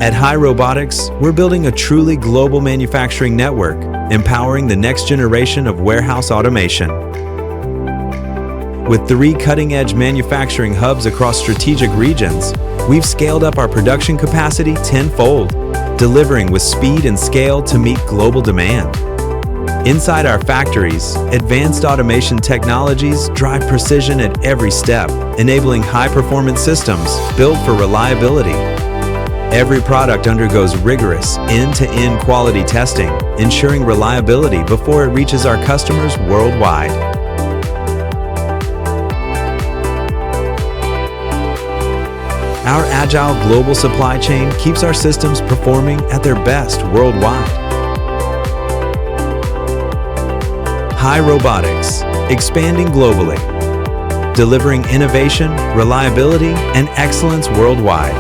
At Robotics, we're building a truly global manufacturing network, empowering the next generation of warehouse automation. With 3 cutting-edge manufacturing hubs across strategic regions, we've scaled up our production capacity tenfold, delivering with speed and scale to meet global demand. Inside our factories, advanced automation technologies drive precision at every step, enabling high-performance systems built for reliability. Every product undergoes rigorous end-to-end quality testing, ensuring reliability before it reaches our customers worldwide. Our agile global supply chain keeps our systems performing at their best worldwide. Robotics, expanding globally, delivering innovation, reliability, and excellence worldwide.